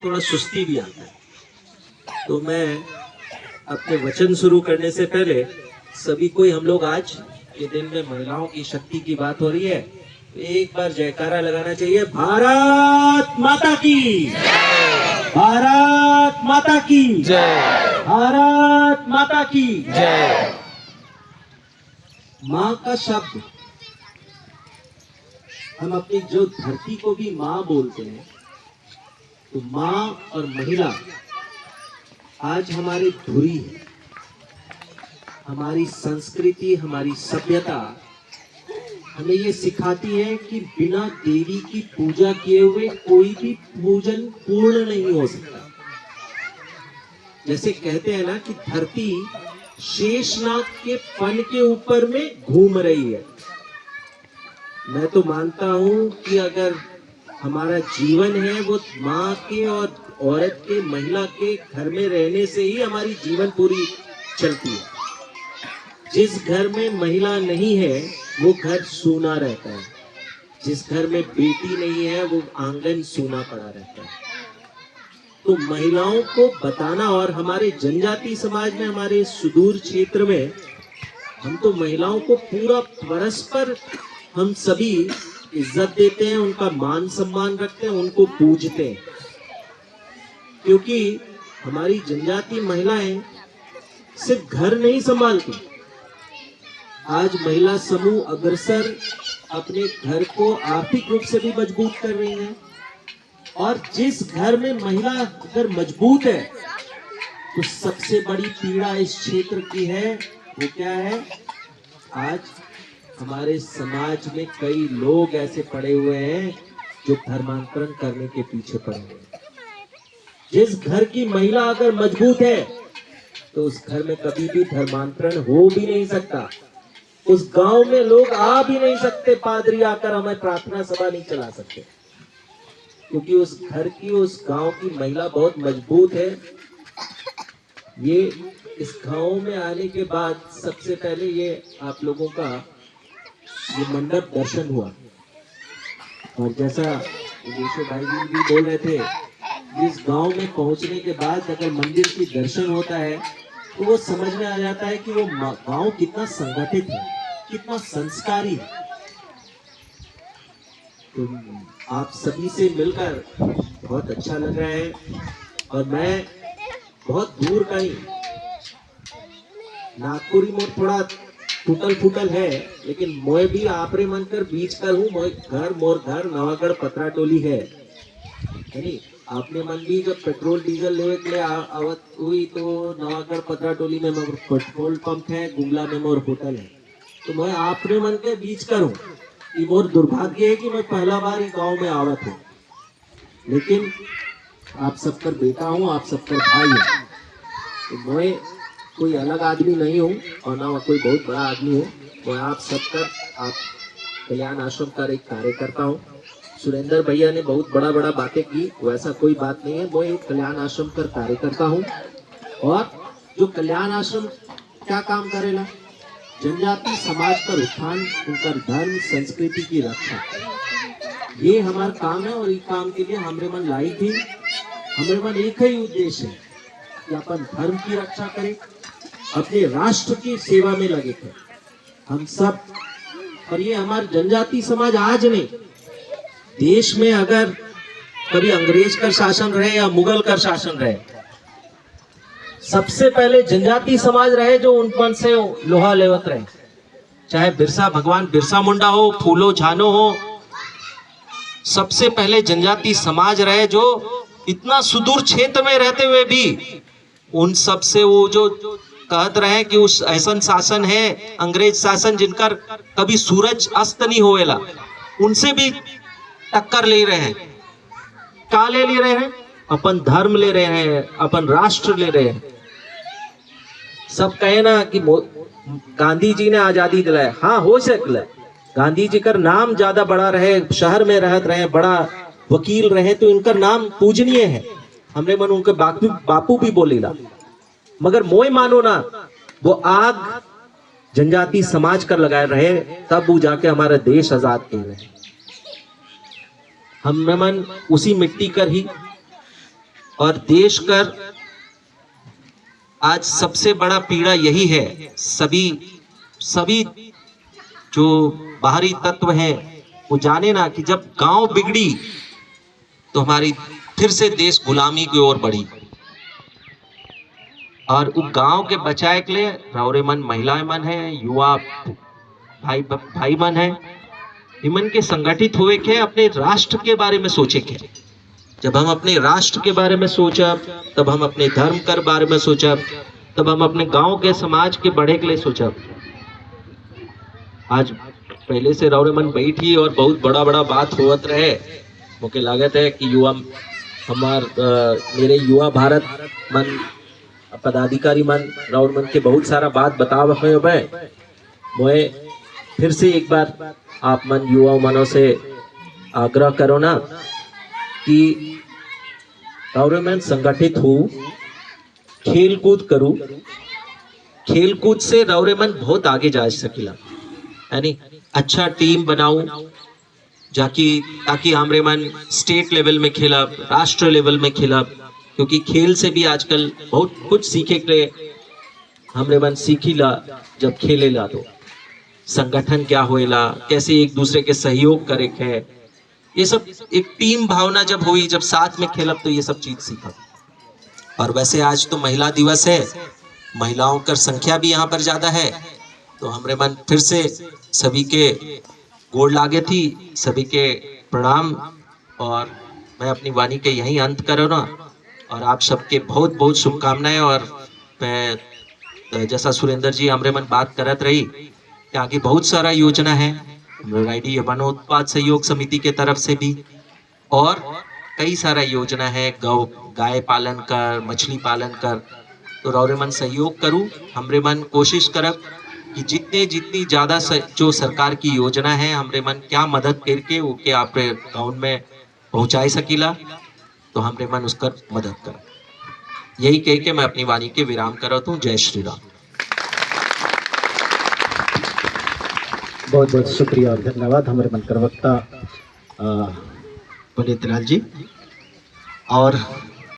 थोड़ा सुस्ती भी आता है। तो मैं अपने वचन शुरू करने से पहले सभी को हम लोग आज के दिन में महिलाओं की शक्ति की बात हो रही है, तो एक बार जयकारा लगाना चाहिए। भारत माता की जय, भारत माता की जय, भारत माता की जय। माँ का शब्द हम अपनी जो धरती को भी माँ बोलते हैं, तो माँ और महिला आज हमारी धुरी है। हमारी संस्कृति, हमारी सभ्यता हमें ये सिखाती है कि बिना देवी की पूजा किए हुए कोई भी पूजन पूर्ण नहीं हो सकता। जैसे कहते हैं ना कि धरती शेषनाग के फन के ऊपर में घूम रही है। मैं तो मानता हूं कि अगर हमारा जीवन है वो माँ के और औरत के, महिला के घर में रहने से ही हमारी जीवन पूरी चलती है। जिस घर में महिला नहीं है वो घर सूना रहता है। जिस घर में बेटी नहीं है वो आंगन सूना पड़ा रहता है। तो महिलाओं को बताना, और हमारे जनजाति समाज में, हमारे सुदूर क्षेत्र में हम तो महिलाओं को पूरा परस्पर हम सभी इज्जत देते हैं, उनका मान सम्मान रखते हैं, उनको पूजते हैं। क्योंकि हमारी जनजाति महिलाएं सिर्फ घर नहीं संभालती। आज महिला समूह अग्रसर अपने घर को आर्थिक रूप से भी मजबूत कर रही हैं। और जिस घर में महिला अगर मजबूत है तो सबसे बड़ी पीड़ा इस क्षेत्र की है वो क्या है? आज हमारे समाज में कई लोग ऐसे पड़े हुए हैं जो धर्मांतरण करने के पीछे पड़े हुए हैं। जिस घर की महिला अगर मजबूत है तो उस घर में कभी भी धर्मांतरण हो भी नहीं सकता। उस गांव में लोग आ भी नहीं सकते, पादरी आकर हमें प्रार्थना सभा नहीं चला सकते, क्योंकि उस घर की, उस गांव की महिला बहुत मजबूत है। ये इस गांव में आने के बाद सबसे पहले ये आप लोगों का ये मंडप दर्शन हुआ। और जैसा विशु भाई जी भी बोल रहे थे, इस गांव में पहुंचने के बाद अगर मंदिर की दर्शन होता है तो वो समझ में आ जाता है कि वो गांव कितना संगठित है, कितना संस्कारी है। तो आप सभी से मिलकर बहुत अच्छा लग रहा है। और मैं बहुत दूर का ही, नागपुरी मोर थोड़ा टूटल फूटल है, लेकिन मोय भी आपरे मन कर बीच कर हूँ। मोर घर नवागढ़ पतरा टोली है नहीं। आपने मन भी जब पेट्रोल डीजल लेवे के लिए आवत हुई तो नवागढ़ पतरा टोली में मोर पेट्रोल पंप है, गुमला में मोर होटल है। तो मैं आपने मन के बीच कर हूँ। ये मोर दुर्भाग्य है कि मैं पहला बार इस गाँव में आवत हूँ, लेकिन आप सबकर बेटा हूँ, आप सबकर भाई हूँ। तो मैं कोई अलग आदमी नहीं हूँ और ना कोई बहुत बड़ा आदमी हूँ। मैं आप सबका, आप कल्याण आश्रम का एक कार्यकर्ता हूँ। सुरेंद्र भैया ने बहुत बड़ा बातें की, वैसा कोई बात नहीं है। मैं एक कल्याण आश्रम का कार्यकर्ता हूँ। और जो कल्याण आश्रम क्या काम करेला? जनजाति समाज का उत्थान, उनका धर्म संस्कृति की रक्षा, ये हमारा काम है। और ये काम के लिए हमरे मन लाई थी, हमरे मन एक ही उद्देश्य है कि अपन धर्म की रक्षा करें, अपने राष्ट्र की सेवा में लगे थे हम सब। और ये हमारे जनजाति समाज आज नहीं, देश में अगर कभी अंग्रेज का शासन रहे या मुगल का शासन रहे, सबसे पहले जनजाति समाज रहे जो उन पर से लोहा लेवत रहे। चाहे भगवान बिरसा मुंडा हो, फूलो झानो हो, सबसे पहले जनजाति समाज रहे जो इतना सुदूर क्षेत्र में रहते हुए भी उन सब से वो जो कहते रहे कि उस ऐसा शासन है, अंग्रेज शासन, जिनका कभी सूरज अस्त नहीं होएला, उनसे भी टक्कर ले रहे हैं। क्या ले रहे हैं? अपन धर्म ले रहे हैं, अपन राष्ट्र ले रहे हैं। सब कहे ना कि गांधी जी ने आजादी दिलाया, हाँ हो सकता है। गांधी जी का नाम ज्यादा बड़ा रहे, शहर में रहते रहे, बड़ा वकील रहे, तो इनका नाम पूजनीय है। हमरे मन उनके बापू भी बोलेला। मगर मोय मानो ना, वो आग जनजाति समाज कर लगाए रहे, तब वो जाके हमारा देश आजाद किए रहे। हम मन उसी मिट्टी कर ही और देश कर आज सबसे बड़ा पीड़ा यही है। सभी जो बाहरी तत्व हैं वो जाने ना कि जब गांव बिगड़ी तो हमारी फिर से देश गुलामी की ओर बढ़ी। और वो गांव के बचाए के लिए रौरे मन महिलाएं मन है, युवा भाई मन है, इमन के संगठित हुए के अपने राष्ट्र के बारे में सोचे के। जब हम अपने राष्ट्र के बारे में सोचब, तब हम अपने धर्म कर बारे में सोचब, तब हम अपने गांव के समाज के बढ़े के लिए सोचब। आज पहले से रौरे मन बैठी और बहुत बड़ा बड़ा बात होत रहे। मुझे लागत है कि मेरे युवा भारत मन पदाधिकारी मन रौर मन के बहुत सारा बात बताव हुए। मैं फिर से एक बार आप मन युवा मनों से आग्रह करो ना कि रौरे मन संगठित हो, खेल कूद करूं। खेल कूद से रौरे मन बहुत आगे जा सकेला, यानी अच्छा टीम बनाऊं ताकि हमरे मन स्टेट लेवल में खेला, राष्ट्र लेवल में खेला। क्योंकि खेल से भी आजकल बहुत कुछ सीखे के हमरे मन सीखीला। जब खेलेला तो संगठन क्या होएला, कैसे एक दूसरे के सहयोग करे के, ये सब एक टीम भावना जब हुई, जब साथ में खेलब तो ये सब चीज सीखा। और वैसे आज तो महिला दिवस है, महिलाओं का संख्या भी यहाँ पर ज्यादा है, तो हमरे मन फिर से सभी के गोड़ लागे थी, सभी के प्रणाम। और मैं अपनी वाणी के यही अंत करो ना, और आप सबके बहुत बहुत शुभकामनाएं। और मैं जैसा सुरेंद्र जी हमरे मन बात करत रही कि आगे बहुत सारा योजना है राइडी वनोत्पाद सहयोग समिति के तरफ से भी, और कई सारा योजना है गाय पालन कर, मछली पालन कर। तो रौरे मन सहयोग करूं, हमरे मन कोशिश करब कि जितनी ज्यादा जो सरकार की योजना है हमरे मन क्या मदद करके ओके आप गाँव में पहुंचाई सकीला, तो हमरे मन उसका मदद कर। यही कह के मैं अपनी वाणी के विराम करता हूँ। जय श्री राम। बहुत बहुत शुक्रिया और धन्यवाद हमारे मन प्रवक्ता पंडित लाल जी। और